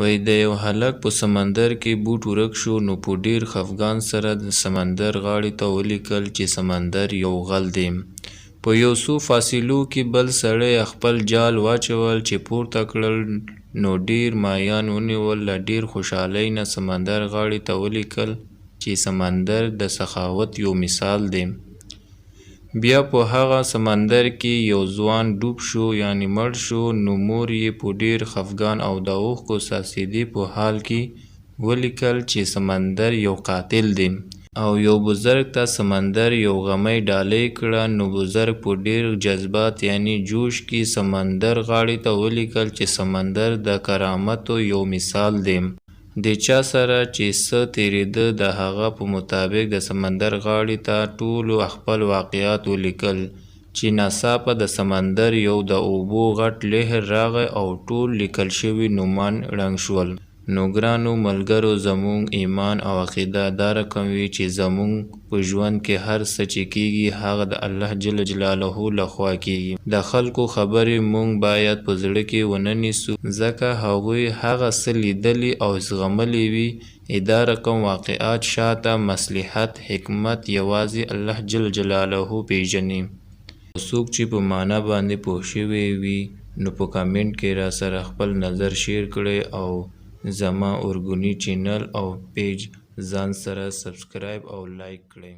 وایي د یو هلک په سمندر کې بوټ ورک شو نو په ډیر خفګان سره د سمندر غاړې ته ولیکل چې سمندر یو غل دی. په یو څو فاصلو کې بل سړی خپل جال واچول چې پورته کړل نو ډیر ماهیان ونیول. له ډیر خوشحالۍ نه سمندر غاړې ته ولیکل چې سمندر د سخاوت یو مثال دی. بیا په هغه سمندر کې یو ځوان ډوب شو یعنی مړ شو نو مور یې په ډیر خفګان او د اوښکو څاڅېدې په حال کې ولیکل چې سمندر یو قاتل دی. او یو بزرګ ته سمندر یو غمی ډالۍ کړه نو بزرګ په ډیر جذبات یعنی جوش کې سمندر غاړې ته ولیکل چې سمندر د کرامتو یو مثال دی. د چا سره چې څه تیریده د هغه په مطابق د سمندر غاړې ته ټولو خپل واقعات ولیکل چې ناڅاپه د سمندر یو د اوبو غټ لهر راغی او ټول لیکل شوي نومان ړنګ شول. نو ګرانو ملګرو زموږ ایمان او عقیده دا رقم وي چې زموږ په ژوند کې هر څه چې کیږي هغه د الله جل جلاله لخوا کیږي. د خلکو خبرې موږ باید په زړه کې ونه نیسو ځکه هغوی هغه څه لیدلي او زغملي وي. دا رقم واقعات شاته مصلحت حکمت یوازې الله جل جلاله پیژني. څوک چې په معنا باندې پوه شوی وي نو په کامنټ کې را سره خپل نظر شیر کړئ او زما ارګونی چینل او پیج ځان سره سبسکرایب او لایک کړئ.